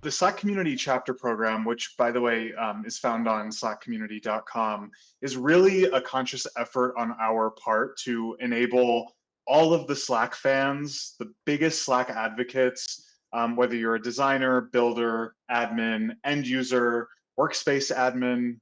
The Slack Community Chapter Program, which by the way is found on slackcommunity.com, is really a conscious effort on our part to enable all of the Slack fans, the biggest Slack advocates, whether you're a designer, builder, admin, end user, workspace admin,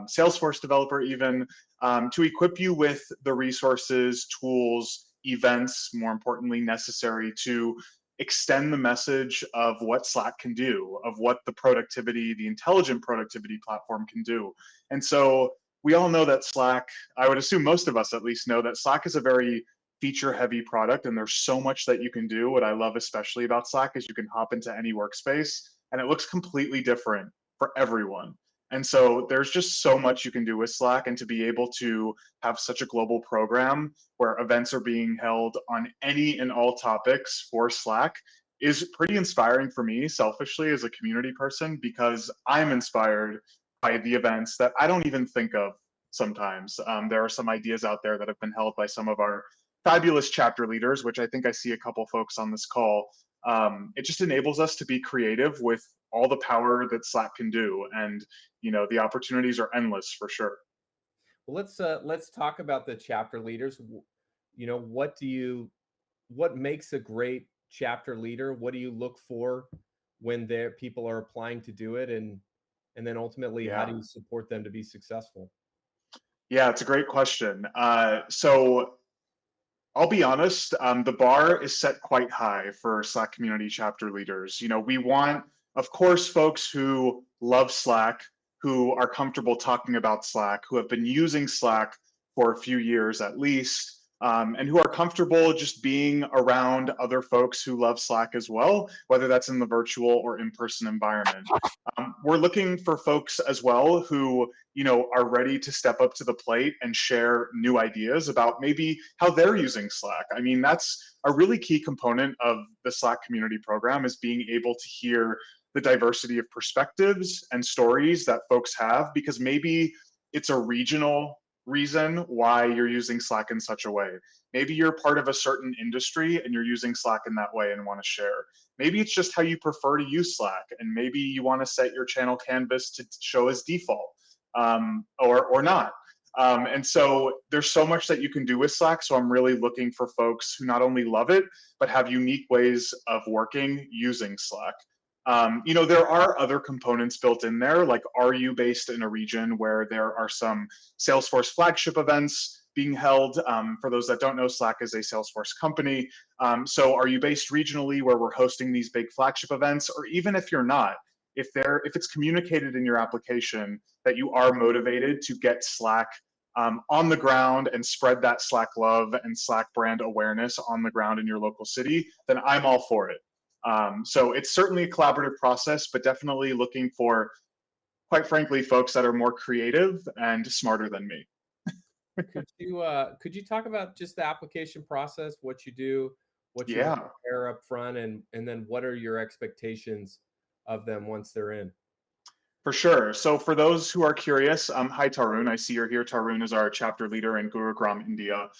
Salesforce developer even, to equip you with the resources, tools, events, more importantly, necessary to extend the message of what Slack can do, of what the productivity, the intelligent productivity platform can do. And so we all know that Slack, I would assume most of us at least know that Slack is a very feature heavy product and there's so much that you can do. What I love especially about Slack is you can hop into any workspace and it looks completely different for everyone. And so there's just so much you can do with Slack, and to be able to have such a global program where events are being held on any and all topics for Slack is pretty inspiring for me selfishly as a community person, because I'm inspired by the events that I don't even think of sometimes. There are some ideas out there that have been held by some of our fabulous chapter leaders, which I think I see a couple folks on this call. It just enables us to be creative with all the power that Slack can do. And, you know, the opportunities are endless for sure. Well, let's talk about the chapter leaders. You know, what makes a great chapter leader? What do you look for when people are applying to do it? And then ultimately, how do Yeah. you support them to be successful? Yeah, it's a great question. So I'll be honest, the bar is set quite high for Slack community chapter leaders. You know, we want, of course, folks who love Slack, who are comfortable talking about Slack, who have been using Slack for a few years at least, and who are comfortable just being around other folks who love Slack as well, whether that's in the virtual or in-person environment. We're looking for folks as well who, you know, are ready to step up to the plate and share new ideas about maybe how they're using Slack. I mean, that's a really key component of the Slack community program, is being able to hear the diversity of perspectives and stories that folks have, because maybe it's a regional reason why you're using Slack in such a way. Maybe you're part of a certain industry and you're using Slack in that way and want to share. Maybe it's just how you prefer to use Slack, and maybe you want to set your channel canvas to show as default, or not. And so there's so much that you can do with Slack. So I'm really looking for folks who not only love it, but have unique ways of working using Slack. You know, there are other components built in there, like, are you based in a region where there are some Salesforce flagship events being held? For those that don't know, Slack is a Salesforce company. So are you based regionally where we're hosting these big flagship events? Or even if you're not, if it's communicated in your application that you are motivated to get Slack on the ground and spread that Slack love and Slack brand awareness on the ground in your local city, then I'm all for it. So it's certainly a collaborative process, but definitely looking for, quite frankly, folks that are more creative and smarter than me. Could you talk about just the application process, what you do, what you Yeah. prepare up front, and then what are your expectations of them once they're in? For sure. So for those who are curious, hi Tarun, I see you're here. Tarun is our chapter leader in Gurugram, India.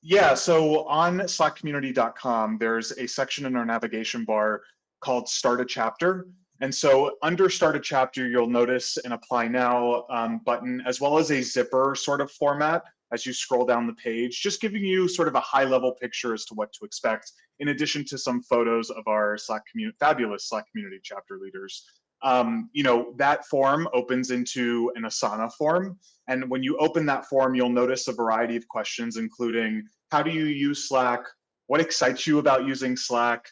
Yeah, so on slackcommunity.com, there's a section in our navigation bar called Start a Chapter. And so under Start a Chapter, you'll notice an Apply Now button, as well as a zipper sort of format as you scroll down the page, just giving you sort of a high-level picture as to what to expect, in addition to some photos of our fabulous Slack community chapter leaders. You know, that form opens into an Asana form. And when you open that form, you'll notice a variety of questions, including how do you use Slack? What excites you about using Slack?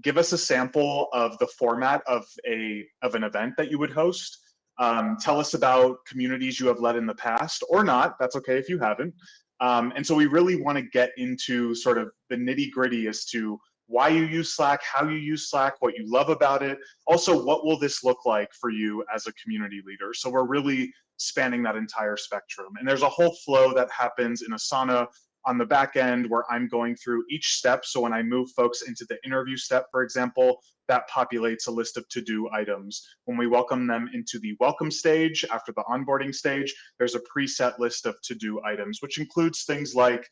Give us a sample of the format of an event that you would host. Tell us about communities you have led in the past, or not. That's okay if you haven't. And so we really want to get into sort of the nitty gritty as to why you use Slack, how you use Slack, what you love about it. Also, what will this look like for you as a community leader? So we're really spanning that entire spectrum. And there's a whole flow that happens in Asana on the back end where I'm going through each step. So when I move folks into the interview step, for example, that populates a list of to-do items. When we welcome them into the welcome stage, after the onboarding stage, there's a preset list of to-do items, which includes things like,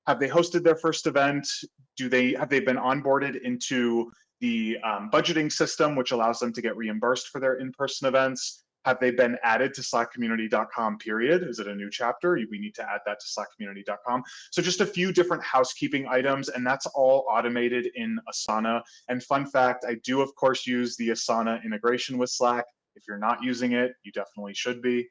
have they hosted their first event? Have they been onboarded into the budgeting system, which allows them to get reimbursed for their in-person events? Have they been added to slackcommunity.com, period? Is it a new chapter? We need to add that to slackcommunity.com. So just a few different housekeeping items, and that's all automated in Asana. And fun fact, I do, of course, use the Asana integration with Slack. If you're not using it, you definitely should be.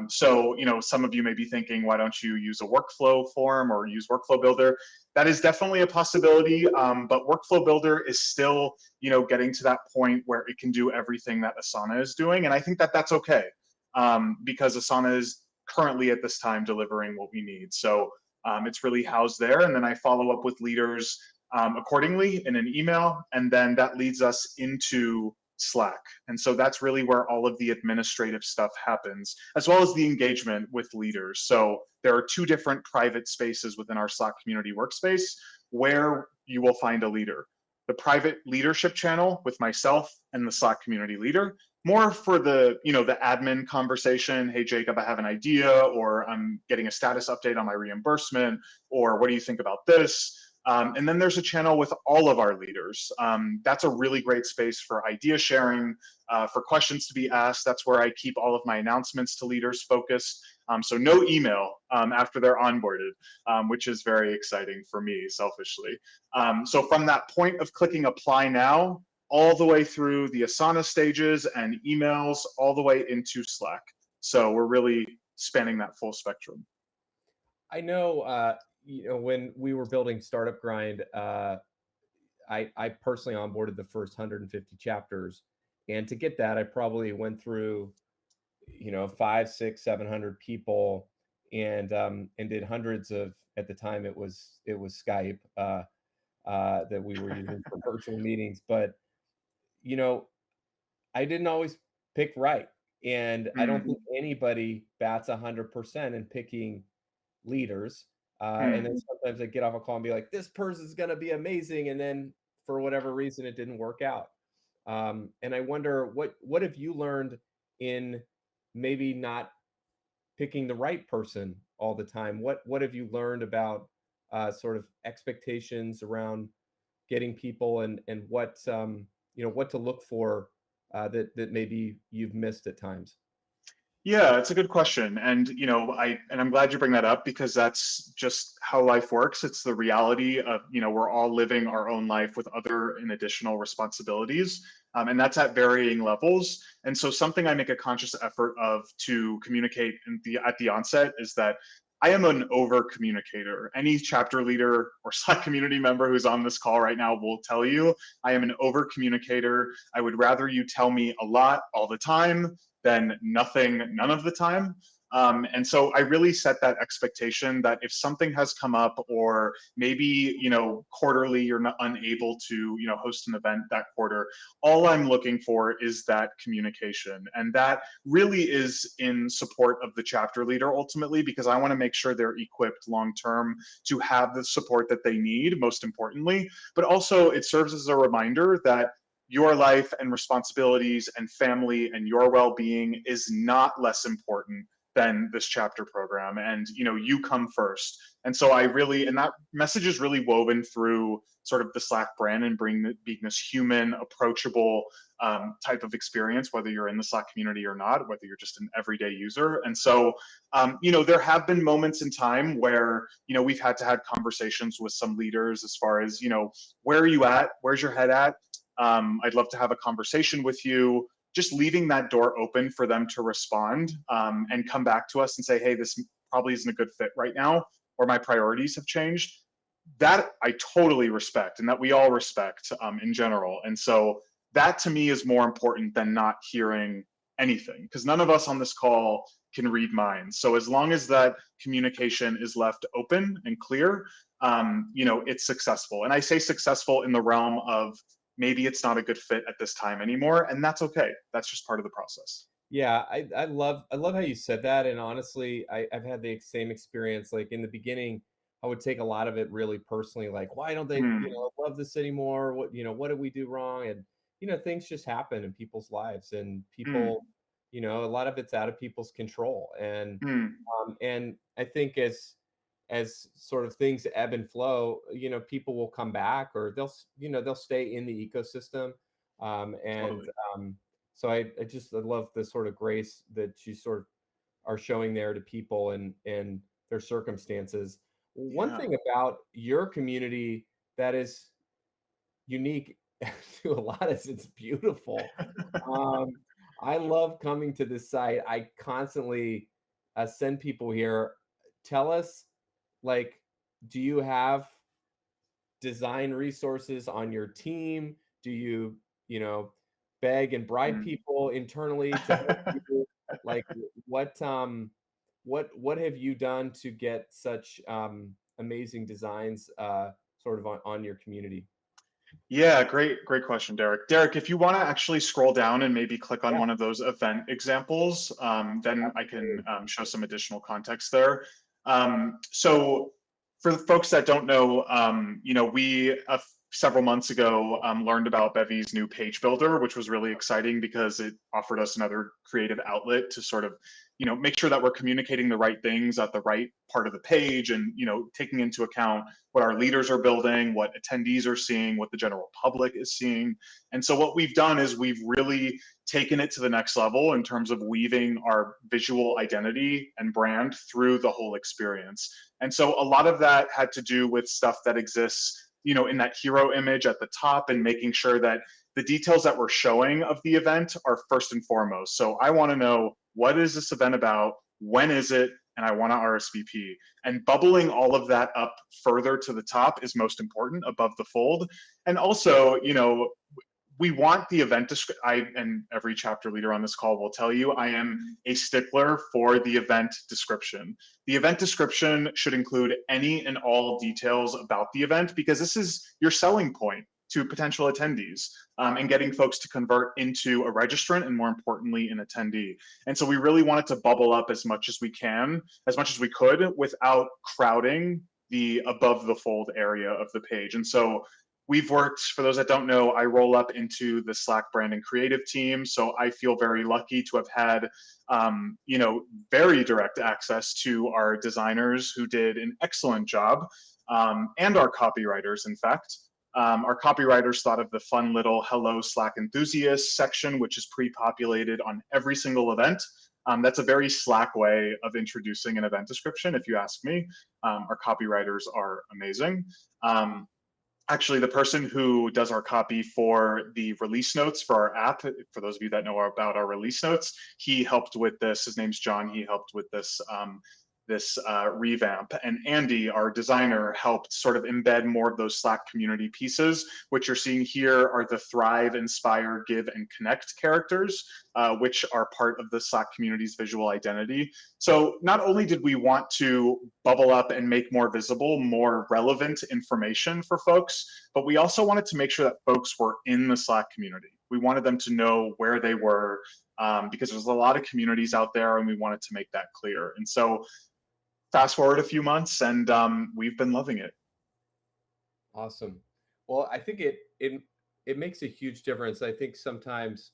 So, some of you may be thinking, why don't you use a workflow form or use Workflow Builder? That is definitely a possibility, but Workflow Builder is still, getting to that point where it can do everything that Asana is doing, and I think that that's okay, because Asana is currently at this time delivering what we need. So it's really housed there, and then I follow up with leaders accordingly in an email, and then that leads us into Slack. And so that's really where all of the administrative stuff happens, as well as the engagement with leaders. So there are two different private spaces within our Slack community workspace where you will find a leader. The private leadership channel with myself and the Slack community leader, more for the, the admin conversation. Hey, Jacob, I have an idea, or I'm getting a status update on my reimbursement, or what do you think about this? And then there's a channel with all of our leaders. That's a really great space for idea sharing, for questions to be asked. That's where I keep all of my announcements to leaders focused. So no email after they're onboarded, which is very exciting for me, selfishly. So from that point of clicking apply now, all the way through the Asana stages and emails, all the way into Slack. So we're really spanning that full spectrum. I know, when we were building Startup Grind, I personally onboarded the first 150 chapters, and to get that, I probably went through, 5, 6, 700 people, and did hundreds of, at the time it was Skype, that we were using for virtual meetings, but you know, I didn't always pick right, and I don't Mm, think anybody bats 100% in picking leaders. And mm. then sometimes I get off a call and be like, "This person's gonna be amazing," and then for whatever reason, it didn't work out. And I wonder what have you learned in maybe not picking the right person all the time? What have you learned about sort of expectations around getting people, and what what to look for, that maybe you've missed at times? Yeah, it's a good question. And I'm glad you bring that up, because that's just how life works. It's the reality of, we're all living our own life with other and additional responsibilities. And that's at varying levels. And so something I make a conscious effort of to communicate at the onset is that I am an over communicator. Any chapter leader or Slack community member who's on this call right now will tell you I am an over communicator. I would rather you tell me a lot all the time than nothing none of the time. And so I really set that expectation that if something has come up, or maybe quarterly you're not unable to host an event that quarter, all I'm looking for is that communication, and that really is in support of the chapter leader ultimately, because I want to make sure they're equipped long term to have the support that they need, most importantly. But also it serves as a reminder that your life and responsibilities and family and your well-being is not less important than this chapter program, and you come first. And so and that message is really woven through sort of the Slack brand, and being this human, approachable type of experience, whether you're in the Slack community or not, whether you're just an everyday user. And so there have been moments in time where we've had to have conversations with some leaders as far as where are you at, where's your head at. I'd love to have a conversation with you. Just leaving that door open for them to respond, and come back to us and say, hey, this probably isn't a good fit right now, or my priorities have changed. That I totally respect, and that we all respect in general. And so that to me is more important than not hearing anything, because none of us on this call can read minds. So as long as that communication is left open and clear, it's successful. And I say successful in the realm of maybe it's not a good fit at this time anymore, and that's okay. That's just part of the process. Yeah, I love how you said that, and honestly, I've had the same experience. Like in the beginning, I would take a lot of it really personally, like, why don't they, Hmm. love this anymore? What did we do wrong? And things just happen in people's lives, and people, Hmm. a lot of it's out of people's control. And Hmm. and I think as as sort of things ebb and flow, people will come back, or they'll stay in the ecosystem. And Totally. so I love the sort of grace that you sort of are showing there to people and their circumstances. One Yeah. thing about your community that is unique to a lot is it's beautiful. Um, I love coming to this site. I constantly send people here. Tell us, like, do you have design resources on your team? Do you, you know, beg and bribe Mm. people internally to help you? Like, what have you done to get such amazing designs sort of on your community? Yeah, great question, Derek. Derek, if you want to actually scroll down and maybe click on Yeah, one of those event examples, then I can absolutely. show some additional context there. So for the folks that don't know, we several months ago learned about Bevy's new page builder, which was really exciting because it offered us another creative outlet to sort of, make sure that we're communicating the right things at the right part of the page, and taking into account what our leaders are building, what attendees are seeing, what the general public is seeing. And so what we've done is we've really taken it to the next level in terms of weaving our visual identity and brand through the whole experience. And so a lot of that had to do with stuff that exists, in that hero image at the top, and making sure that the details that we're showing of the event are first and foremost. So I want to know, what is this event about? When is it? And I want to RSVP. And bubbling all of that up further to the top is most important, above the fold. And also, we want the event and every chapter leader on this call will tell you, I am a stickler for the event description. The event description should include any and all details about the event, because this is your selling point to potential attendees, and getting folks to convert into a registrant, and more importantly, an attendee. And so we really wanted to bubble up as much as we could, without crowding the above the fold area of the page. And so we've worked, for those that don't know, I roll up into the Slack brand and creative team. So I feel very lucky to have had, very direct access to our designers, who did an excellent job, and our copywriters, in fact. Our copywriters thought of the fun little "Hello Slack enthusiasts" section, which is pre-populated on every single event. That's a very Slack way of introducing an event description, if you ask me. Our copywriters are amazing. Actually, the person who does our copy for the release notes for our app, for those of you that know about our release notes, he helped with this. His name's John. He helped with this revamp. And Andy, our designer, helped sort of embed more of those Slack community pieces. What you're seeing here are the Thrive, Inspire, Give, and Connect characters, which are part of the Slack community's visual identity. So not only did we want to bubble up and make more visible, more relevant information for folks, but we also wanted to make sure that folks were in the Slack community. We wanted them to know where they were, because there's a lot of communities out there, and we wanted to make that clear. And so fast forward a few months, and we've been loving it. Awesome. Well, I think it makes a huge difference. I think sometimes,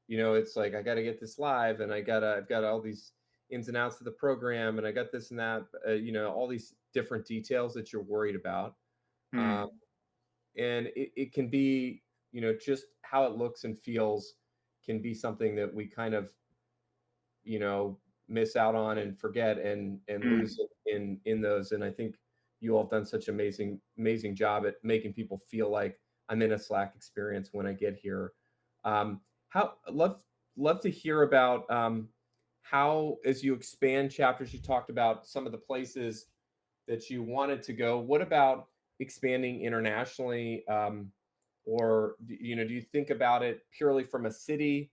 it's like, I got to get this live, and I've got all these ins and outs of the program, and I got this and that, all these different details that you're worried about. Hmm. Um, and it can be, just how it looks and feels can be something that we kind of, you know, miss out on and forget and Hmm. lose in those. And I think you all have done such amazing job at making people feel like I'm in a Slack experience when I get here. How love to hear about how, as you expand chapters, you talked about some of the places that you wanted to go. What about expanding internationally? Or do you think about it purely from a city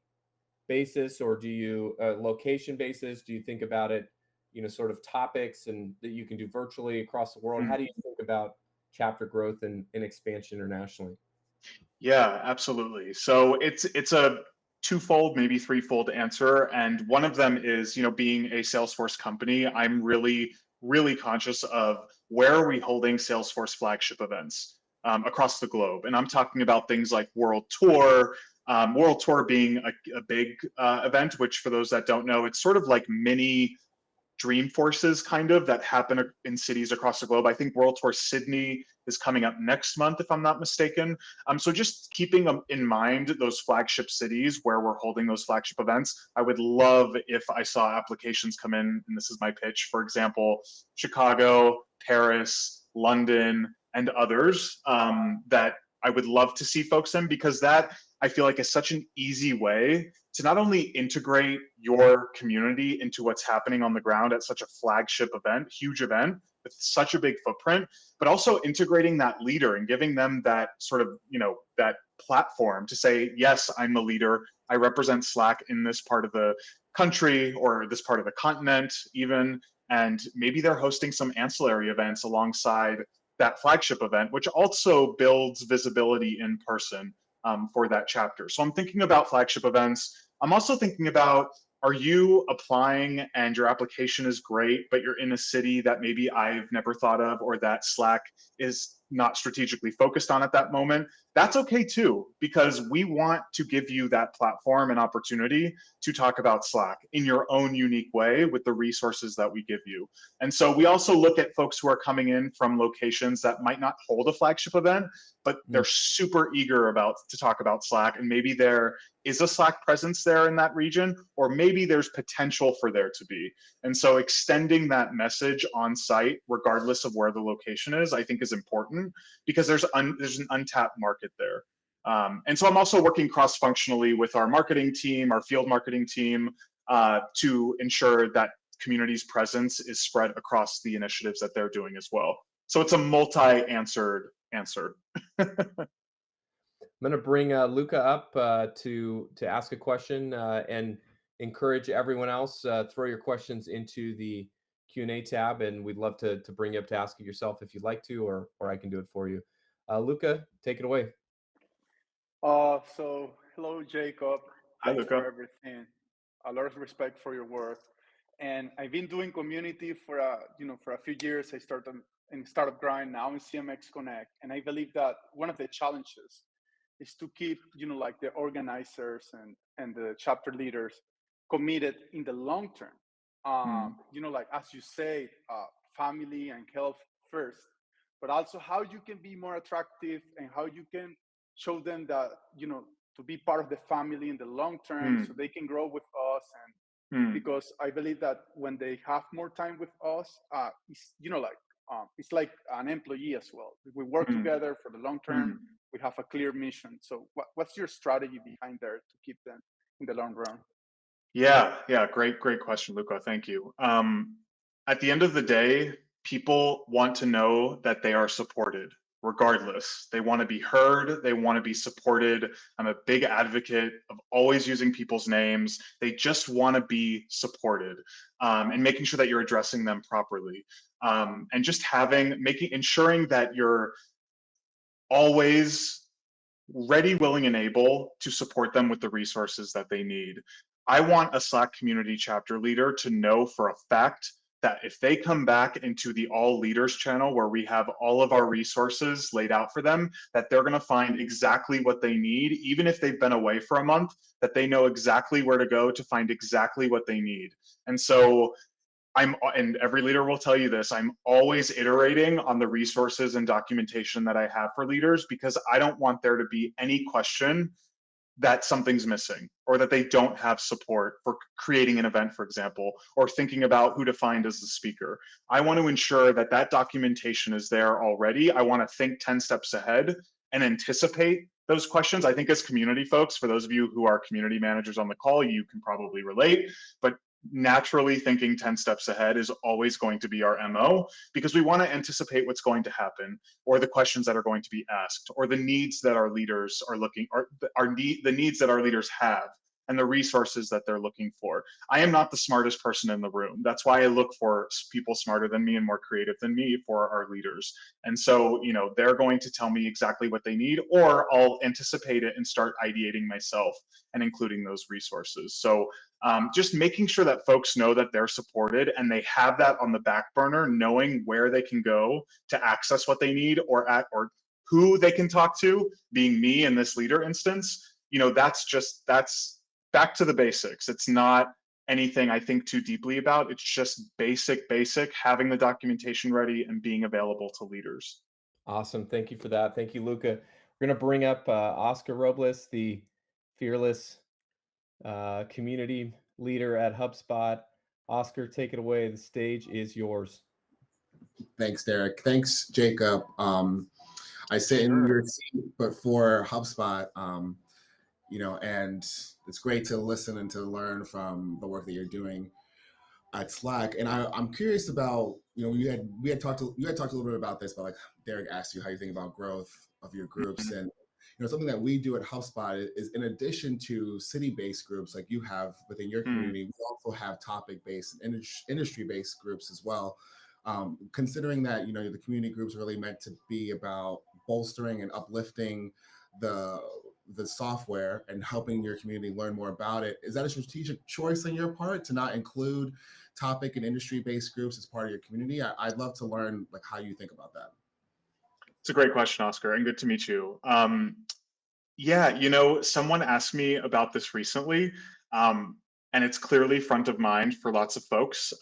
basis, or do you location basis? Do you think about it, sort of topics and that you can do virtually across the world? How Hmm. do you think about chapter growth and expansion internationally? Yeah, absolutely. So it's a twofold, maybe threefold answer, and one of them is, being a Salesforce company, I'm really conscious of where are we holding Salesforce flagship events across the globe, and I'm talking about things like World Tour. World Tour being a big event, which, for those that don't know, it's sort of like mini dream forces kind of that happen in cities across the globe. I think World Tour Sydney is coming up next month, if I'm not mistaken. So just keeping in mind those flagship cities where we're holding those flagship events, I would love if I saw applications come in, and this is my pitch, for example, Chicago, Paris, London, and others that I would love to see folks in, because that I feel like is such an easy way to not only integrate your community into what's happening on the ground at such a flagship event, huge event with such a big footprint, but also integrating that leader and giving them that sort of, that platform to say, yes, I'm the leader. I represent Slack in this part of the country or this part of the continent even. And maybe they're hosting some ancillary events alongside that flagship event, which also builds visibility in person for that chapter. So I'm thinking about flagship events. I'm also thinking about, are you applying and your application is great, but you're in a city that maybe I've never thought of, or that Slack is not strategically focused on at that moment? That's okay too, because we want to give you that platform and opportunity to talk about Slack in your own unique way with the resources that we give you. And so we also look at folks who are coming in from locations that might not hold a flagship event, but they're super eager to talk about Slack, and maybe there is a Slack presence there in that region, or maybe there's potential for there to be. And so extending that message on site, regardless of where the location is, I think is important, because there's an untapped market there. And so I'm also working cross-functionally with our marketing team, our field marketing team, to ensure that community's presence is spread across the initiatives that they're doing as well. So it's a multi-answered answer. I'm going to bring Luca up to ask a question and encourage everyone else. Throw your questions into the Q&A tab, and we'd love to bring you up to ask it yourself if you'd like to, or I can do it for you. Luca, take it away. So hello, Jacob. Hi, Thanks Luca. for everything. A lot of respect for your work. And I've been doing community for a few years. I started in Startup Grind, now in CMX Connect, and I believe that one of the challenges is to keep like the organizers and the chapter leaders committed in the long term. Like as you say, family and health first, but also how you can be more attractive and how you can show them that to be part of the family in the long term, so they can grow with us. And because I believe that when they have more time with us, it's like an employee as well. We work together for the long term. We have a clear mission. So what's your strategy behind there to keep them in the long run? Yeah, great question, Luca. Thank you. At the end of the day, people want to know that they are supported regardless. They want to be heard. They want to be supported. I'm a big advocate of always using people's names. They just want to be supported, and making sure that you're addressing them properly, and just ensuring that you're always ready, willing, and able to support them with the resources that they need. I want a Slack community chapter leader to know for a fact that if they come back into the all leaders channel where we have all of our resources laid out for them, that they're going to find exactly what they need, even if they've been away for a month, that they know exactly where to go to find exactly what they need. And so and every leader will tell you this, I'm always iterating on the resources and documentation that I have for leaders, because I don't want there to be any question that something's missing, or that they don't have support for creating an event, for example, or thinking about who to find as the speaker. I want to ensure that that documentation is there already. I want to think 10 steps ahead and anticipate those questions. I think as community folks, for those of you who are community managers on the call, you can probably relate, but naturally thinking 10 steps ahead is always going to be our MO, because we want to anticipate what's going to happen, or the questions that are going to be asked, or the needs that our leaders are the needs that our leaders have, and the resources that they're looking for. I am not the smartest person in the room. That's why I look for people smarter than me and more creative than me for our leaders. And so, they're going to tell me exactly what they need, or I'll anticipate it and start ideating myself and including those resources. So just making sure that folks know that they're supported and they have that on the back burner, knowing where they can go to access what they need, or who they can talk to, being me in this leader instance. That's back to the basics. It's not anything I think too deeply about. It's just basic, having the documentation ready and being available to leaders. Awesome. Thank you for that. Thank you, Luca. We're going to bring up Oscar Robles, the fearless community leader at HubSpot. Oscar, take it away. The stage is yours. Thanks, Derek. Thanks, Jacob. I sit in your seat, but for HubSpot, and it's great to listen and to learn from the work that you're doing at Slack. And I'm curious about, we had talked a little bit about this, but like Derek asked you how you think about growth of your groups. And something that we do at HubSpot is, in addition to city-based groups like you have within your community, we also have topic-based and industry-based groups as well. Considering that the community groups are really meant to be about bolstering and uplifting the software and helping your community learn more about it, is that a strategic choice on your part to not include topic and industry-based groups as part of your community? I'd love to learn like how you think about that. It's a great question, Oscar, and good to meet you. Someone asked me about this recently, and it's clearly front of mind for lots of folks.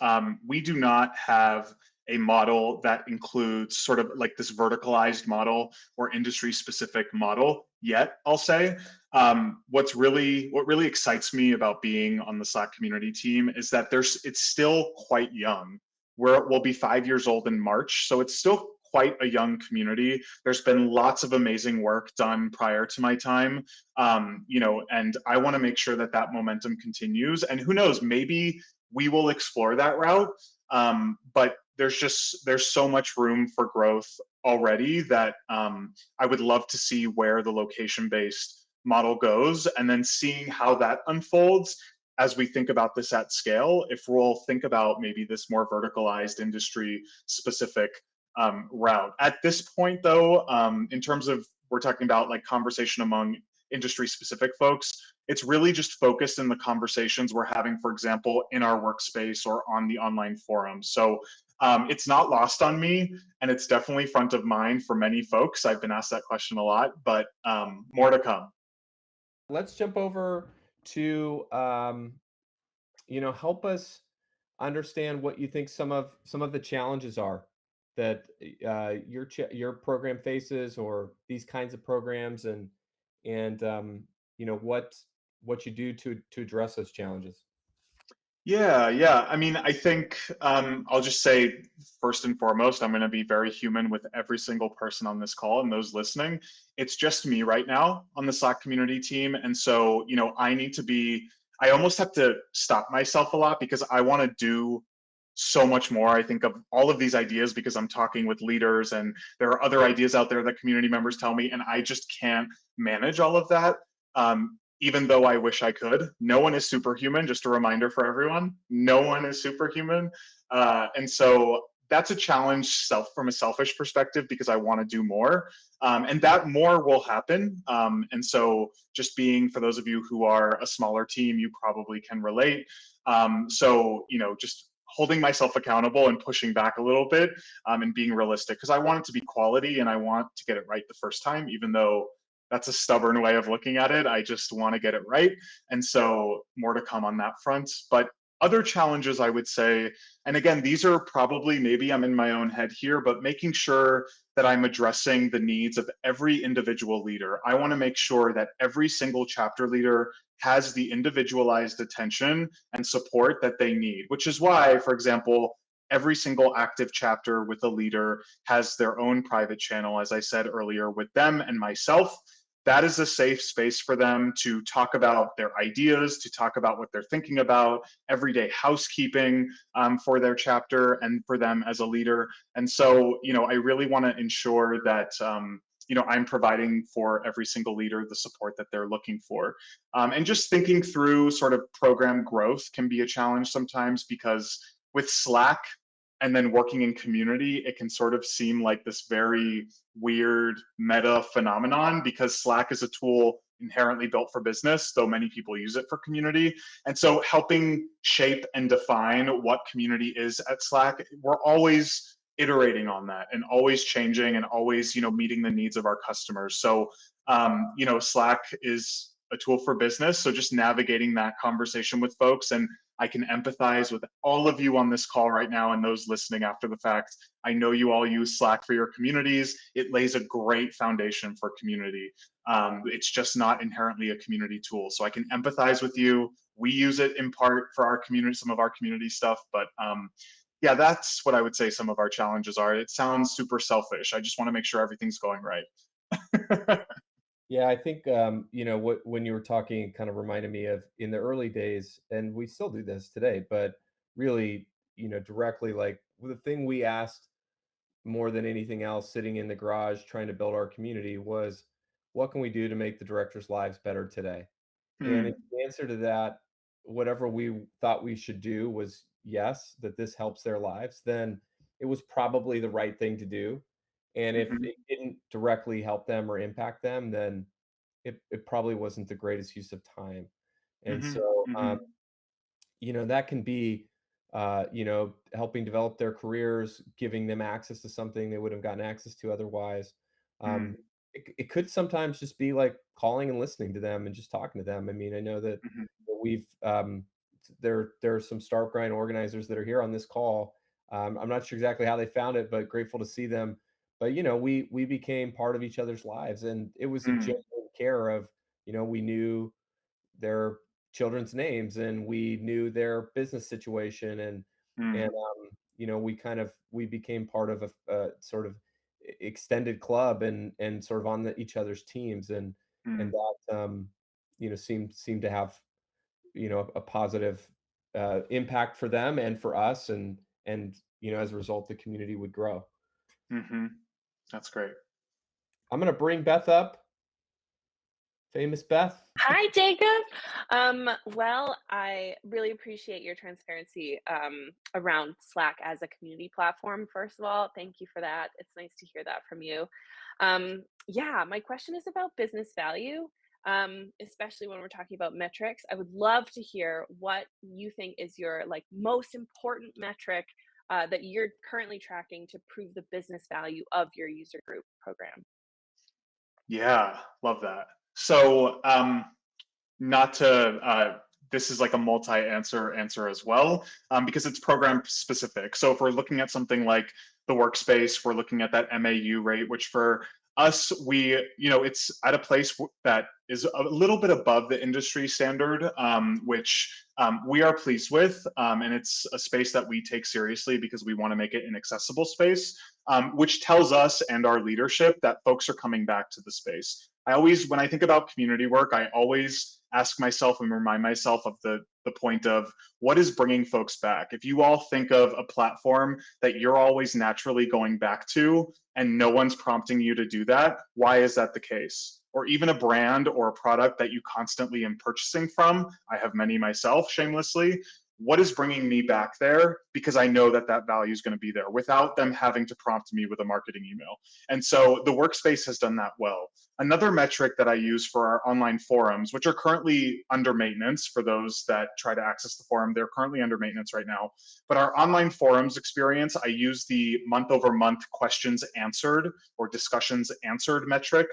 We do not have a model that includes sort of like this verticalized model or industry specific model yet, I'll say. What really excites me about being on the Slack community team is that it's still quite young. We'll be 5 years old in March, so it's still quite a young community. There's been lots of amazing work done prior to my time, and I want to make sure that momentum continues. And who knows, maybe we will explore that route. But there's so much room for growth already that I would love to see where the location-based model goes, and then seeing how that unfolds as we think about this at scale. If we'll think about maybe this more verticalized industry-specific route. At this point, though, in terms of we're talking about like conversation among industry-specific folks, it's really just focused in the conversations we're having, for example, in our workspace or on the online forum. So it's not lost on me, and it's definitely front of mind for many folks. I've been asked that question a lot, but more to come. Let's jump over to help us understand what you think some of the challenges are that your program faces, or these kinds of programs, and what you do to address those challenges. Yeah. I mean, I think I'll just say first and foremost, I'm going to be very human with every single person on this call and those listening. It's just me right now on the Slack community team. And so, I almost have to stop myself a lot because I want to do so much more. I think of all of these ideas because I'm talking with leaders, and there are other ideas out there that community members tell me, and I just can't manage all of that. Even though I wish I could. No one is superhuman, just a reminder for everyone. No one is superhuman. And so that's a challenge from a selfish perspective, because I want to do more. And that more will happen. And so just being, for those of you who are a smaller team, you probably can relate. Just holding myself accountable and pushing back a little bit, and being realistic, because I want it to be quality and I want to get it right the first time, even though that's a stubborn way of looking at it. I just want to get it right. And so more to come on that front. But other challenges, I would say, and again, these are probably, maybe I'm in my own head here, but making sure that I'm addressing the needs of every individual leader. I want to make sure that every single chapter leader has the individualized attention and support that they need, which is why, for example, every single active chapter with a leader has their own private channel, as I said earlier, with them and myself. That is a safe space for them to talk about their ideas, to talk about what they're thinking about, everyday housekeeping for their chapter and for them as a leader. And so, I really want to ensure that I'm providing for every single leader the support that they're looking for. And just thinking through sort of program growth can be a challenge sometimes, because with Slack and then working in community, it can sort of seem like this very weird meta phenomenon, because Slack is a tool inherently built for business, though many people use it for community. And so helping shape and define what community is at Slack, we're always iterating on that and always changing and always, meeting the needs of our customers. So, Slack is a tool for business. So just navigating that conversation with folks and I can empathize with all of you on this call right now and those listening after the fact. I know you all use Slack for your communities. It lays a great foundation for community. It's just not inherently a community tool. So I can empathize with you. We use it in part for our community, some of our community stuff, but yeah, that's what I would say some of our challenges are. It sounds super selfish. I just want to make sure everything's going right. Yeah, I think when you were talking, it kind of reminded me of in the early days, and we still do this today, but really, directly, like the thing we asked more than anything else, sitting in the garage trying to build our community, was what can we do to make the directors' lives better today? And if Mm, the answer to that, whatever we thought we should do, was yes, that this helps their lives, then it was probably the right thing to do. And if mhm, it didn't directly help them or impact them, then it probably wasn't the greatest use of time. And mhm, so, mhm, that can be, helping develop their careers, giving them access to something they would have gotten access to otherwise. Um, mm, it could sometimes just be like calling and listening to them and just talking to them. I mean, I know that mhm, we've there are some Startup Grind organizers that are here on this call. I'm not sure exactly how they found it, but grateful to see them. But we became part of each other's lives, and it was a mm, genuine care of, we knew their children's names and we knew their business situation, and mm, we became part of a sort of extended club, and sort of on each other's teams, and mm, that seemed to have a positive impact for them and for us, and as a result the community would grow. mhm. That's great. I'm going to bring Beth up, famous Beth. Hi, Jacob. Well, I really appreciate your transparency around Slack as a community platform. First of all, thank you for that. It's nice to hear that from you. Yeah, my question is about business value, especially when we're talking about metrics. I would love to hear what you think is your most important metric that you're currently tracking to prove the business value of your user group program. Yeah, love that. So, not to this is like a multi-answer as well, because it's program specific. So if we're looking at something like the workspace, we're looking at that MAU rate, which for us, it's at a place that is a little bit above the industry standard, which we are pleased with, and it's a space that we take seriously because we want to make it an accessible space, which tells us and our leadership that folks are coming back to the space. When I think about community work, I always ask myself and remind myself of the point of what is bringing folks back. If you all think of a platform that you're always naturally going back to and no one's prompting you to do that, why is that the case? Or even a brand or a product that you constantly am purchasing from. I have many myself, shamelessly. What is bringing me back there? Because I know that that value is going to be there without them having to prompt me with a marketing email. And so the workspace has done that well. Another metric that I use for our online forums, which are currently under maintenance for those that try to access the forum, they're currently under maintenance right now. But our online forums experience, I use the month over month questions answered or discussions answered metric,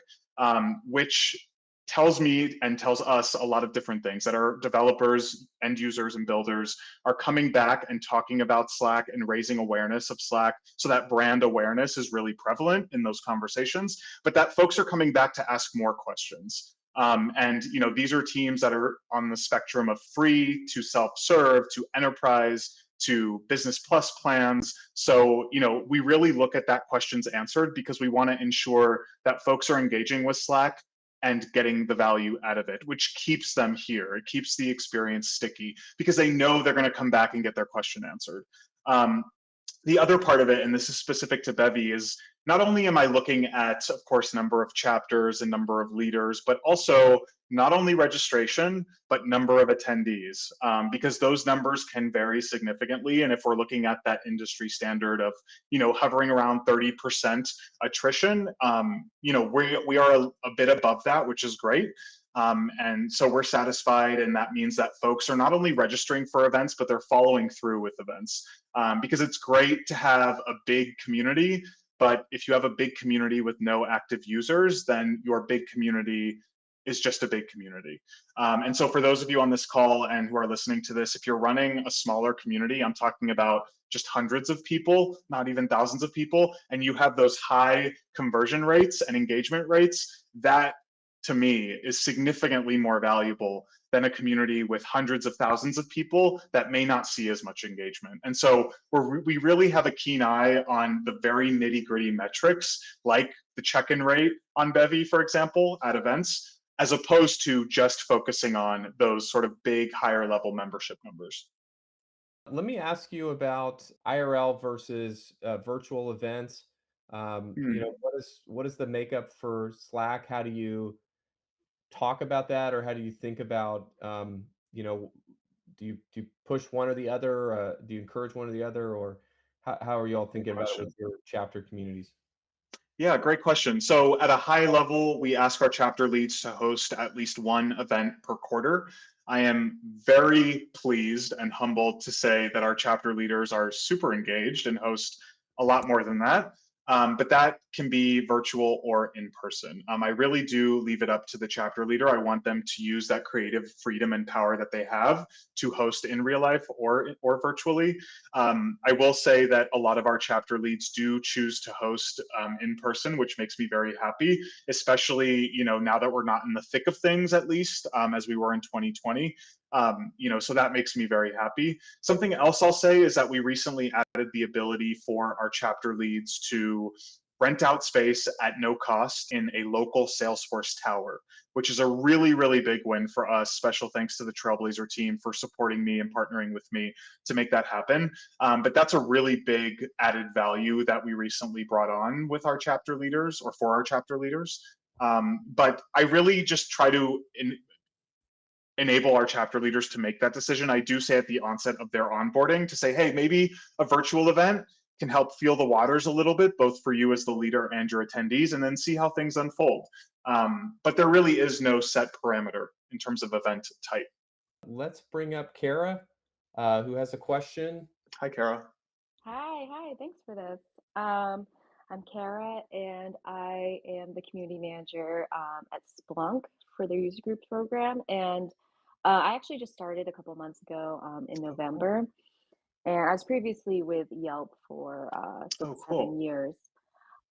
which tells me and tells us a lot of different things, that our developers, end users, and builders are coming back and talking about Slack and raising awareness of Slack, so that brand awareness is really prevalent in those conversations, but that folks are coming back to ask more questions. And these are teams that are on the spectrum of free to self-serve to enterprise to business plus plans. So, we really look at that questions answered because we want to ensure that folks are engaging with Slack and getting the value out of it, which keeps them here. It keeps the experience sticky because they know they're going to come back and get their question answered. The other part of it, and this is specific to Bevy, is not only am I looking at, of course, number of chapters and number of leaders, but also not only registration, but number of attendees, because those numbers can vary significantly. And if we're looking at that industry standard of, hovering around 30% attrition, we are a bit above that, which is great. And so we're satisfied, and that means that folks are not only registering for events, but they're following through with events, because it's great to have a big community, but if you have a big community with no active users, then your big community is just a big community. And so for those of you on this call and who are listening to this, if you're running a smaller community, I'm talking about just hundreds of people, not even thousands of people, and you have those high conversion rates and engagement rates, that to me is significantly more valuable than a community with hundreds of thousands of people that may not see as much engagement. And so we really have a keen eye on the very nitty gritty metrics, like the check-in rate on Bevy, for example, at events, as opposed to just focusing on those sort of big higher level membership numbers. Let me ask you about IRL versus virtual events. You know, what is the makeup for Slack? How do you talk about that, or how do you think about you know, do you push one or the other? Do you encourage one or the other, or how are you all thinking about it with your chapter communities? Yeah, great question. So at a high level, we ask our chapter leads to host at least one event per quarter. I am very pleased and humbled to say that our chapter leaders are super engaged and host a lot more than that. But that can be virtual or in person. I really do leave it up to the chapter leader. I want them to use that creative freedom and power that they have to host in real life or virtually. I will say that a lot of our chapter leads do choose to host in person, which makes me very happy, especially, you know, now that we're not in the thick of things, at least as we were in 2020. You know, so that makes me very happy. Something else I'll say is that we recently added the ability for our chapter leads to rent out space at no cost in a local Salesforce tower, which is a really, really big win for us. Special thanks to the Trailblazer team for supporting me and partnering with me to make that happen. But that's a really big added value that we recently brought on with our chapter leaders, or for our chapter leaders. But I really just try to enable our chapter leaders to make that decision. I do say at the onset of their onboarding to say, hey, maybe a virtual event can help feel the waters a little bit, both for you as the leader and your attendees, and then see how things unfold. But there really is no set parameter in terms of event type. Let's bring up Kara, who has a question. Hi, Kara. Hi, thanks for this. I'm Kara, and I am the community manager at Splunk for their user group program. And I actually just started a couple months ago in November. And I was previously with Yelp for 7 years.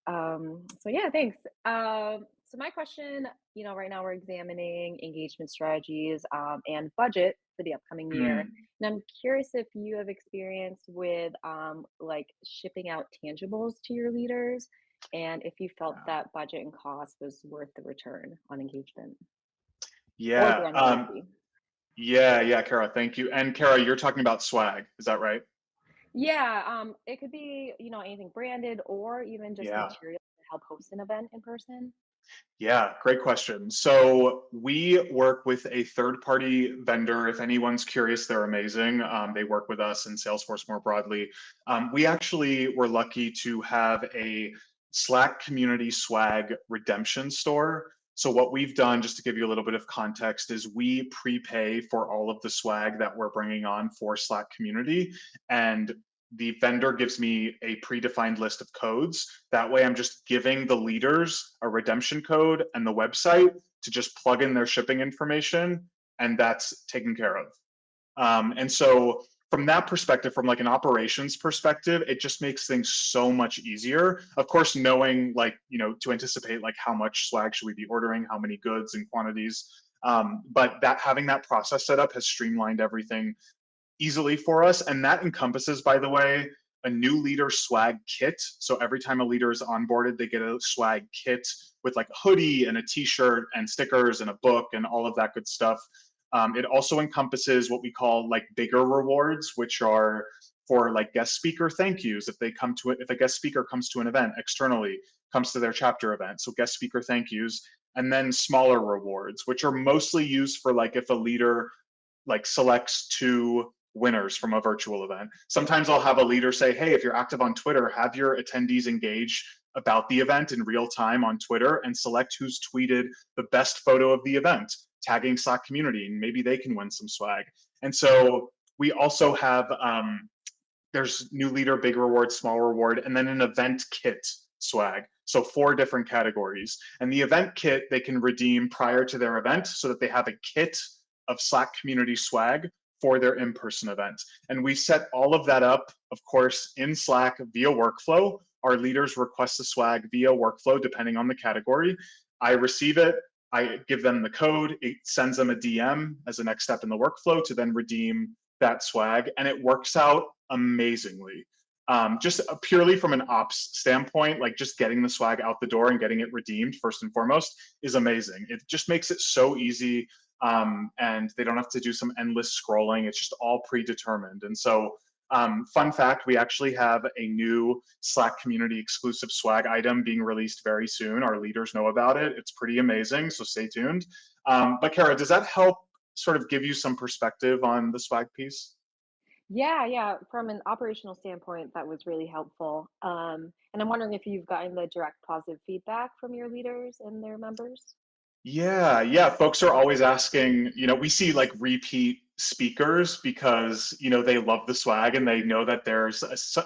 So yeah, thanks. So my question, you know, right now we're examining engagement strategies and budget for the upcoming year. And I'm curious if you have experience with like shipping out tangibles to your leaders, and if you felt that budget and cost was worth the return on engagement. Yeah. Yeah, Kara, thank you. And Kara, you're talking about swag, is that right? Yeah, it could be, you know, anything branded or even just material to help host an event in person. Yeah, great question. So we work with a third-party vendor. If anyone's curious, they're amazing. They work with us and Salesforce more broadly. We actually were lucky to have a Slack community swag redemption store. So what we've done, just to give you a little bit of context, is we prepay for all of the swag that we're bringing on for Slack community, and the vendor gives me a predefined list of codes. That way I'm just giving the leaders a redemption code and the website to just plug in their shipping information, and that's taken care of. And so from that perspective, from like an operations perspective, it just makes things so much easier. Of course, knowing like, you know, to anticipate like how much swag should we be ordering, how many goods and quantities. But that having that process set up has streamlined everything easily for us. And that encompasses, by the way, a new leader swag kit. So every time a leader is onboarded, they get a swag kit with like a hoodie and a t-shirt and stickers and a book and all of that good stuff. It also encompasses what we call like bigger rewards, which are for like guest speaker thank yous. If they come to it, if a guest speaker comes to an event externally, comes to their chapter event. So guest speaker thank yous, and then smaller rewards, which are mostly used for like if a leader like selects 2 winners from a virtual event. Sometimes I'll have a leader say, hey, if you're active on Twitter, have your attendees engage about the event in real time on Twitter and select who's tweeted the best photo of the event, tagging Slack community, and maybe they can win some swag. And so we also have, there's new leader, big reward, small reward, and then an event kit. swag. So 4 different categories. And the event kit they can redeem prior to their event so that they have a kit of Slack community swag for their in-person event. And we set all of that up, of course, in Slack via workflow. Our leaders request the swag via workflow, depending on the category. I receive it, I give them the code, it sends them a DM as a next step in the workflow to then redeem that swag, and it works out amazingly. Just purely from an ops standpoint, like just getting the swag out the door and getting it redeemed first and foremost is amazing. It just makes it so easy, and they don't have to do some endless scrolling. It's just all predetermined. And so, fun fact, we actually have a new Slack community exclusive swag item being released very soon. Our leaders know about it. It's pretty amazing, so stay tuned. But Kara, does that help sort of give you some perspective on the swag piece? Yeah. From an operational standpoint, that was really helpful. And I'm wondering if you've gotten the direct positive feedback from your leaders and their members. Yeah. Folks are always asking, we see like repeat speakers because, they love the swag and they know that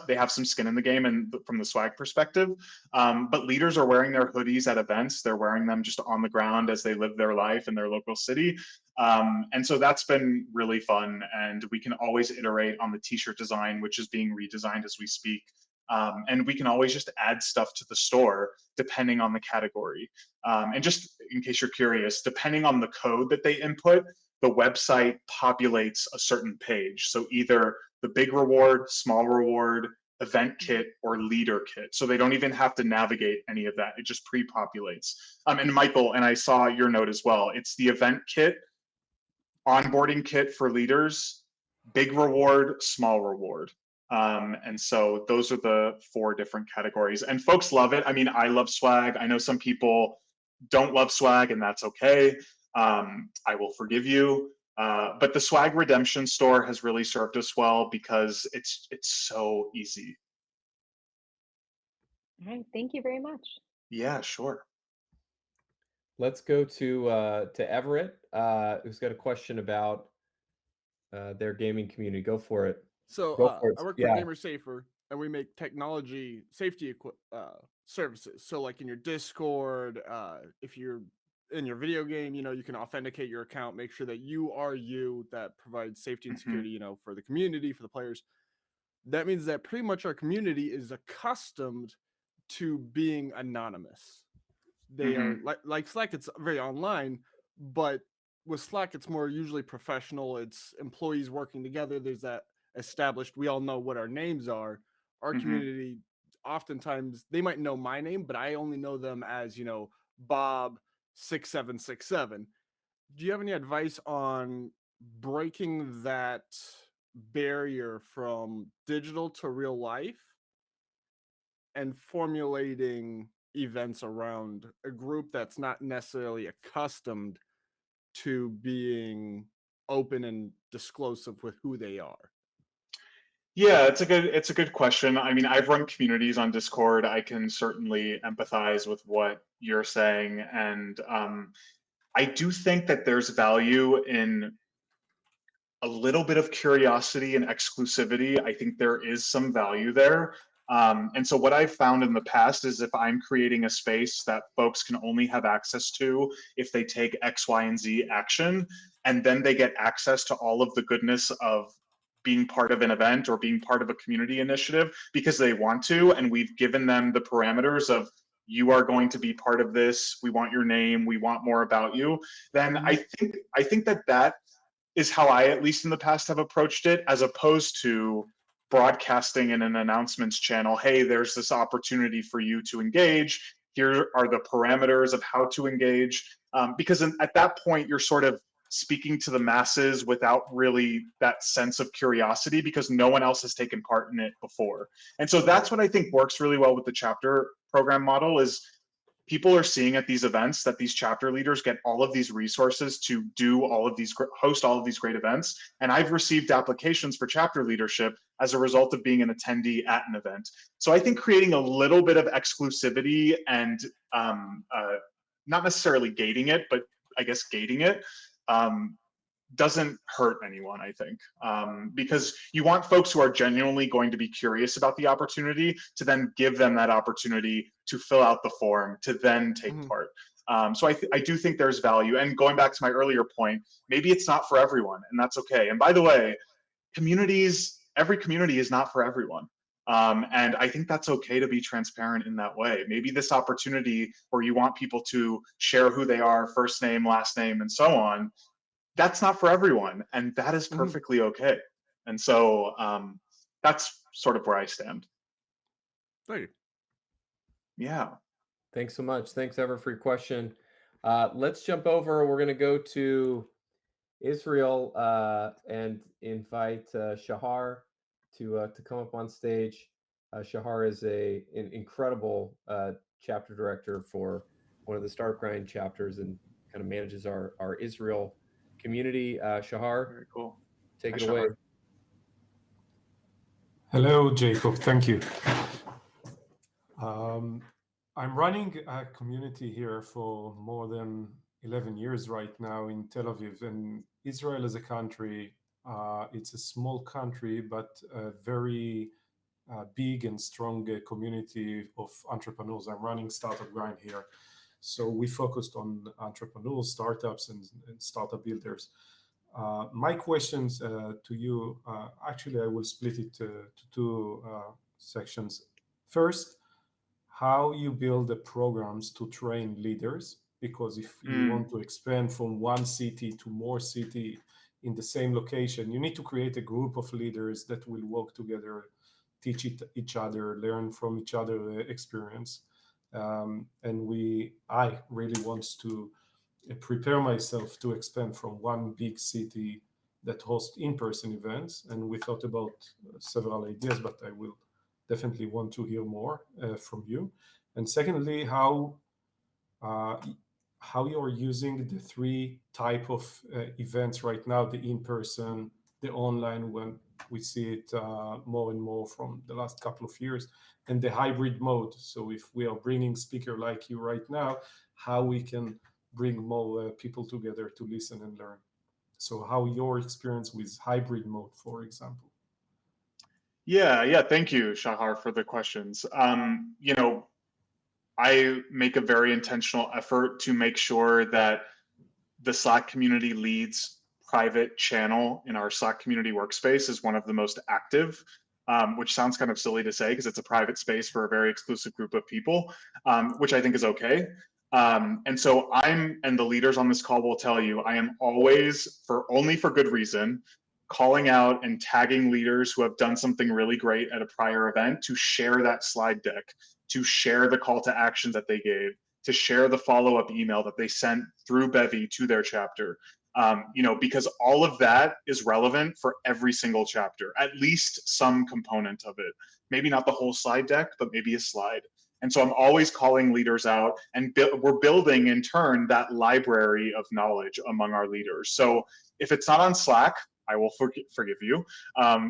they have some skin in the game and from the swag perspective. But leaders are wearing their hoodies at events. They're wearing them just on the ground as they live their life in their local city. And so that's been really fun. And we can always iterate on the t-shirt design, which is being redesigned as we speak. And we can always just add stuff to the store depending on the category. And just in case you're curious, depending on the code that they input, the website populates a certain page. So either the big reward, small reward, event kit, or leader kit. So they don't even have to navigate any of that. It just pre-populates. And Michael, and I saw your note as well, it's the event kit, onboarding kit for leaders, big reward, small reward. And so those are the 4 different categories. And folks love it. I mean, I love swag. I know some people don't love swag, and that's okay. I will forgive you. But the swag redemption store has really served us well because it's so easy. All right, thank you very much. Yeah, sure. Let's go to Everett, who's got a question about their gaming community. Go for it. So Go for it. I work for Yeah. Gamer Safer, and we make technology safety services. So like in your Discord, if you're in your video game, you can authenticate your account, make sure that you are you, that provides safety and security, for the community, for the players. That means that pretty much our community is accustomed to being anonymous. They are like Slack, it's very online, but with Slack, it's more usually professional. It's employees working together. There's that established, we all know what our names are. Our community, oftentimes, they might know my name, but I only know them as, Bob 6767. Do you have any advice on breaking that barrier from digital to real life and formulating events around a group that's not necessarily accustomed to being open and disclosive with who they are? Yeah, it's a good question. I mean, I've run communities on Discord. I can certainly empathize with what you're saying, and I do think that there's value in a little bit of curiosity and exclusivity. I think there is some value there. And so what I've found in the past is if I'm creating a space that folks can only have access to if they take X, Y, and Z action, and then they get access to all of the goodness of being part of an event or being part of a community initiative because they want to, and we've given them the parameters of you are going to be part of this, we want your name, we want more about you, then I think that is how I, at least in the past, have approached it, as opposed to broadcasting in an announcements channel, hey, there's this opportunity for you to engage, here are the parameters of how to engage, because at that point you're sort of speaking to the masses without really that sense of curiosity because no one else has taken part in it before. And so that's what I think works really well with the chapter program model is people are seeing at these events that these chapter leaders get all of these resources to do all of these, host all of these great events. And I've received applications for chapter leadership as a result of being an attendee at an event. So I think creating a little bit of exclusivity and not necessarily gating it, but I guess gating it, doesn't hurt anyone, I think, because you want folks who are genuinely going to be curious about the opportunity to then give them that opportunity to fill out the form, to then take part. So I do think there's value. And going back to my earlier point, maybe it's not for everyone, and that's okay. And by the way, every community is not for everyone. And I think that's okay to be transparent in that way. Maybe this opportunity where you want people to share who they are, first name, last name, and so on, that's not for everyone. And that is perfectly okay. And so that's sort of where I stand. Thank you. Yeah. Thanks so much. Thanks, Ever, for your question. Let's jump over. We're going to go to Israel and invite Shahar to come up on stage. Shahar is an incredible chapter director for one of the Startup Grind chapters and kind of manages our Israel community. Shahar, Very cool. Take Hi, it Shahar. away. Hello, Jacob. Thank you. I'm running a community here for more than 11 years right now in Tel Aviv. And Israel as a country, it's a small country, but a very big and strong community of entrepreneurs. I'm running Startup Grind here. So we focused on entrepreneurs, startups, and startup builders. My questions to you, actually, I will split it to two sections. First, how you build the programs to train leaders, because if you want to expand from one city to more city in the same location, you need to create a group of leaders that will work together, teach each other, learn from each other experience. And I really want to prepare myself to expand from one big city that hosts in-person events. And we thought about several ideas, but I will definitely want to hear more from you. And secondly, how you're using the three type of events right now: the in-person, the online, when we see it more and more from the last couple of years, and the hybrid mode. So if we are bringing speaker like you right now, how we can bring more people together to listen and learn. So how your experience with hybrid mode, for example. Yeah, thank you, Shahar, for the questions. I make a very intentional effort to make sure that the Slack community leads private channel in our Slack community workspace is one of the most active, which sounds kind of silly to say because it's a private space for a very exclusive group of people, which I think is okay. And so and the leaders on this call will tell you, I am always, only for good reason, calling out and tagging leaders who have done something really great at a prior event to share that slide deck, to share the call to actions that they gave, to share the follow-up email that they sent through Bevy to their chapter. Because all of that is relevant for every single chapter, at least some component of it. Maybe not the whole slide deck, but maybe a slide. And so I'm always calling leaders out, and we're building in turn that library of knowledge among our leaders. So if it's not on Slack, I will forgive you,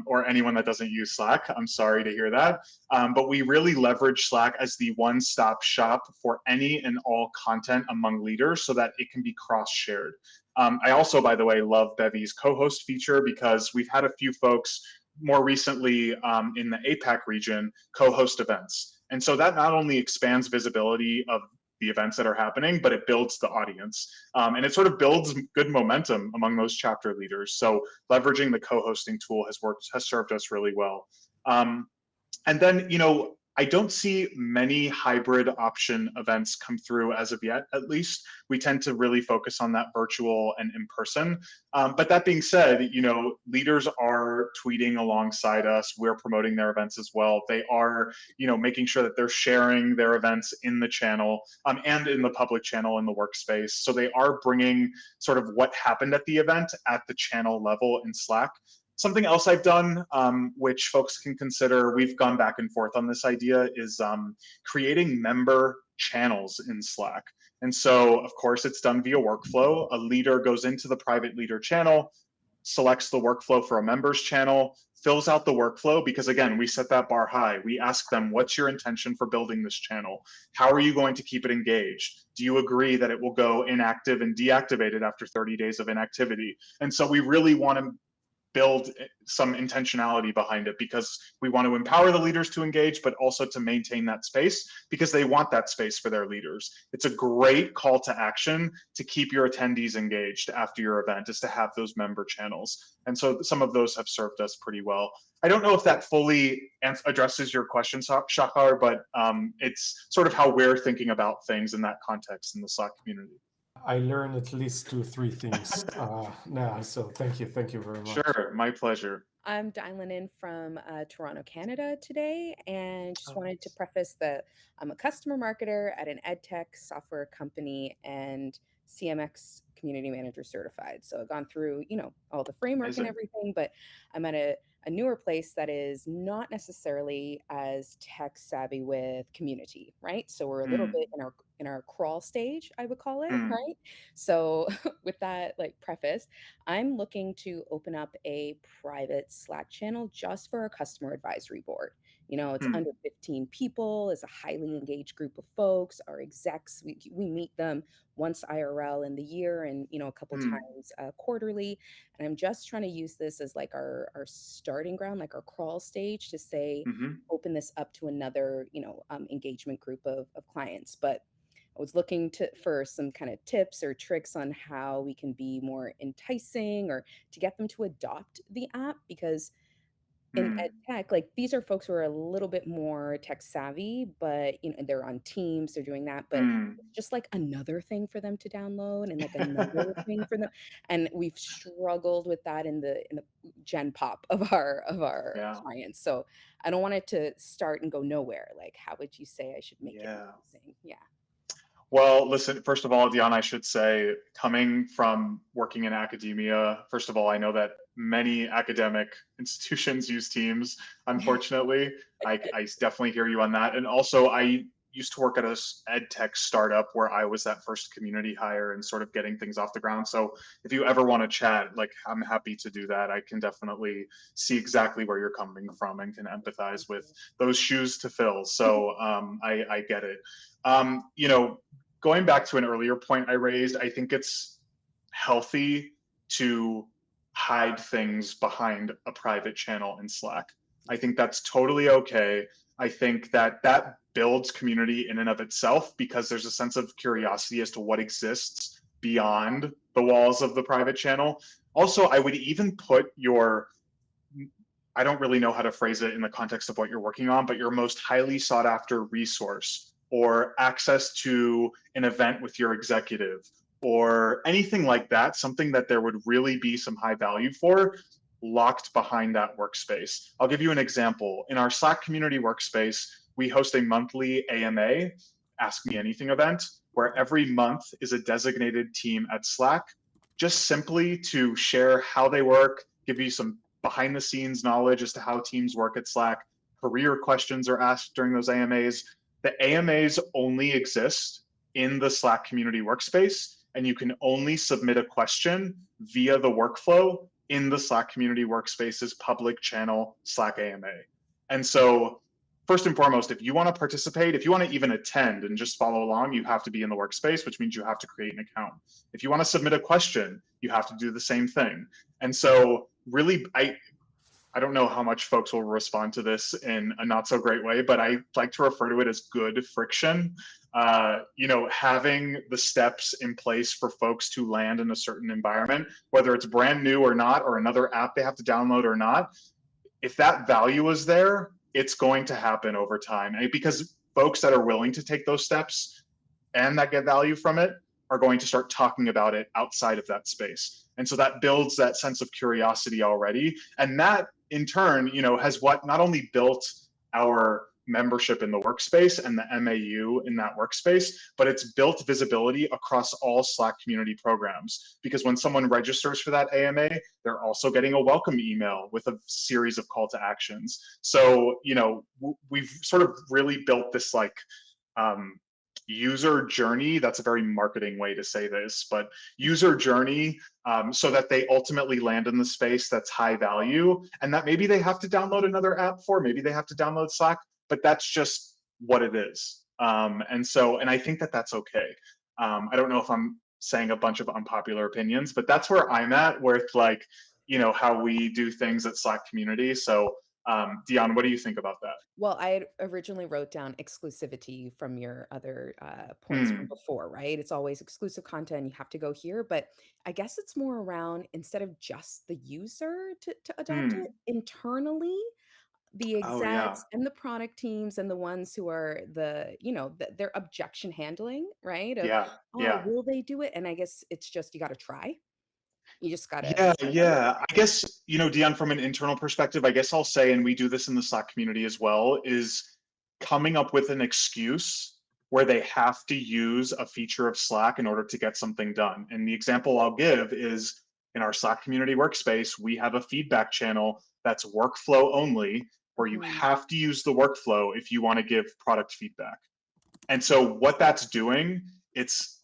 or anyone that doesn't use Slack. I'm sorry to hear that. But we really leverage Slack as the one-stop shop for any and all content among leaders so that it can be cross-shared. I also, by the way, love Bevy's co-host feature because we've had a few folks more recently in the APAC region co-host events. And so that not only expands visibility of the events that are happening, but it builds the audience. And it sort of builds good momentum among those chapter leaders. So leveraging the co-hosting tool has served us really well. And then, I don't see many hybrid option events come through as of yet, at least. We tend to really focus on that virtual and in-person. But that being said, leaders are tweeting alongside us. We're promoting their events as well. They are, making sure that they're sharing their events in the channel and in the public channel in the workspace. So they are bringing sort of what happened at the event at the channel level in Slack. Something else I've done, which folks can consider, we've gone back and forth on this idea, is creating member channels in Slack. And so, of course, it's done via workflow. A leader goes into the private leader channel, selects the workflow for a members channel, fills out the workflow, because again, we set that bar high. We ask them, what's your intention for building this channel? How are you going to keep it engaged? Do you agree that it will go inactive and deactivated after 30 days of inactivity? And so we really want to build some intentionality behind it, because we want to empower the leaders to engage, but also to maintain that space because they want that space for their leaders. It's a great call to action to keep your attendees engaged after your event, is to have those member channels. And so some of those have served us pretty well. I don't know if that fully addresses your question, Shachar, but it's sort of how we're thinking about things in that context in the Slack community. I learned at least 2 or 3 things now, so thank you very much. Sure, my pleasure. I'm dialing in from Toronto, Canada today, and just wanted to preface that I'm a customer marketer at an ed tech software company and CMX community manager certified. So I've gone through, all the framework and everything, but I'm at a newer place that is not necessarily as tech savvy with community, right? So we're a little bit in our crawl stage, I would call it, right? So with that preface, I'm looking to open up a private Slack channel just for our customer advisory board. It's under 15 people, it's a highly engaged group of folks. Our execs, we meet them once IRL in the year and, a couple times quarterly. And I'm just trying to use this as our starting ground, our crawl stage to say, open this up to another, engagement group of clients. But I was looking for some kind of tips or tricks on how we can be more enticing or to get them to adopt the app, because in ed tech, these are folks who are a little bit more tech savvy, but they're on Teams, they're doing that, but it's just another thing for them to download and another thing for them. And we've struggled with that in the gen pop of our clients. So I don't want it to start and go nowhere. How would you say I should make it amazing? Yeah. Well, listen, first of all, Dion, I should say, coming from working in academia, first of all, I know that many academic institutions use Teams, unfortunately. I definitely hear you on that. And also, I used to work at a ed tech startup where I was that first community hire and sort of getting things off the ground. So if you ever want to chat, I'm happy to do that. I can definitely see exactly where you're coming from and can empathize with those shoes to fill. So I get it. Going back to an earlier point I raised, I think it's healthy to hide things behind a private channel in Slack. I think that's totally okay. I think that builds community in and of itself, because there's a sense of curiosity as to what exists beyond the walls of the private channel. Also, I would even put I don't really know how to phrase it in the context of what you're working on, but your most highly sought after resource or access to an event with your executive or anything like that, something that there would really be some high value for, locked behind that workspace. I'll give you an example. In our Slack community workspace, we host a monthly AMA, Ask Me Anything event, where every month is a designated team at Slack, just simply to share how they work, give you some behind the scenes knowledge as to how teams work at Slack. Career questions are asked during those AMAs. The AMAs only exist in the Slack community workspace, and you can only submit a question via the workflow in the Slack community workspace's public channel Slack AMA. And so first and foremost, if you want to participate, if you want to even attend and just follow along, you have to be in the workspace, which means you have to create an account. If you want to submit a question, you have to do the same thing. And so really, I don't know how much folks will respond to this in a not so great way, but I like to refer to it as good friction. Having the steps in place for folks to land in a certain environment, whether it's brand new or not, or another app they have to download or not, if that value is there, it's going to happen over time. Because folks that are willing to take those steps and that get value from it are going to start talking about it outside of that space. And so that builds that sense of curiosity already. And that in turn, has not only built our membership in the workspace and the MAU in that workspace, but it's built visibility across all Slack community programs. Because when someone registers for that AMA, they're also getting a welcome email with a series of call to actions. So, we've sort of really built this user journey. That's a very marketing way to say this, but user journey, so that they ultimately land in the space that's high value, and that maybe they have to download another app for, maybe they have to download Slack, but that's just what it is. And I think that that's okay. I don't know if I'm saying a bunch of unpopular opinions, but that's where I'm at with, like, how we do things at Slack community. So Dion, what do you think about that? Well, I had originally wrote down exclusivity from your other points from Hmm. before, right? It's always exclusive content. You have to go here, but I guess it's more around instead of just the user to adopt Hmm. it internally, the Oh yeah. execs and the product teams and the ones who are their objection handling, right? Of, Yeah. oh, Yeah. will they do it? And I guess it's just you got to try. You just got to Yeah, start. yeah. I guess, Dion, from an internal perspective, I guess I'll say, and we do this in the Slack community as well, is coming up with an excuse where they have to use a feature of Slack in order to get something done. And the example I'll give is in our Slack community workspace, we have a feedback channel that's workflow only, where you Mhm. have to use the workflow if you want to give product feedback. And so what that's doing, it's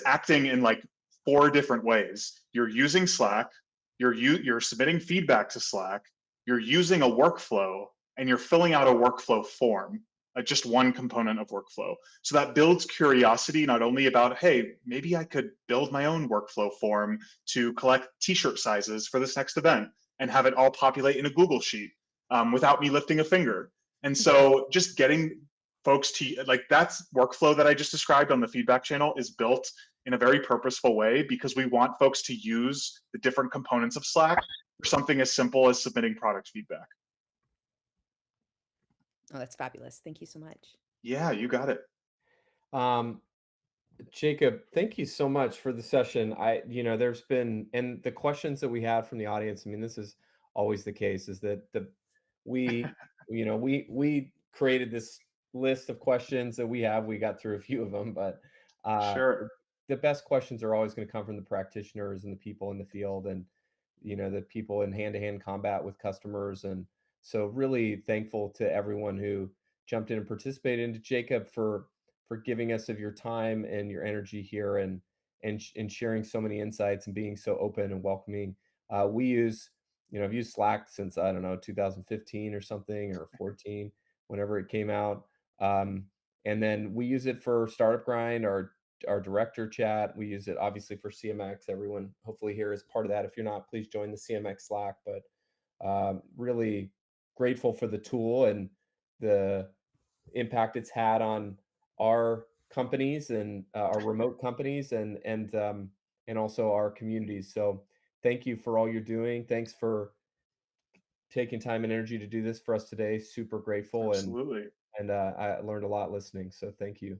acting in like 4 different ways. You're using Slack, you're submitting feedback to Slack, you're using a workflow, and you're filling out a workflow form, just one component of workflow. So that builds curiosity, not only about, hey, maybe I could build my own workflow form to collect t-shirt sizes for this next event and have it all populate in a Google sheet, without me lifting a finger. And so just getting folks to, like, that's workflow that I just described on the feedback channel is built in a very purposeful way because we want folks to use the different components of Slack for something as simple as submitting product feedback. Oh, that's fabulous. Thank you so much. Yeah, you got it. Um, Jacob, thank you so much for the session. There's been, and the questions that we had from the audience, I mean, this is always the case, is that we, we created this list of questions that we got through a few of them, but Sure. the best questions are always going to come from the practitioners and the people in the field and, the people in hand-to-hand combat with customers. And so really thankful to everyone who jumped in and participated, and to Jacob for giving us of your time and your energy here, and sharing so many insights and being so open and welcoming. We use, I've used Slack since, I don't know, 2015 or something, or 14, whenever it came out. And then we use it for Startup Grind, our director chat. We use it obviously for CMX. Everyone hopefully here is part of that. If you're not, please join the CMX Slack. But really grateful for the tool and the impact it's had on our companies and our remote companies, and also our communities. So thank you for all you're doing. Thanks for taking time and energy to do this for us today. Super grateful, Absolutely. and I learned a lot listening. So thank you.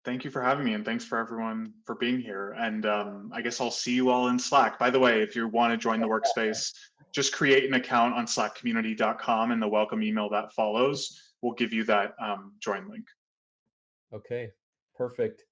Thank you for having me, and thanks for everyone for being here. And I guess I'll see you all in Slack. By the way, if you want to join the workspace, just create an account on slackcommunity.com, and the welcome email that follows will give you that join link. Okay, perfect.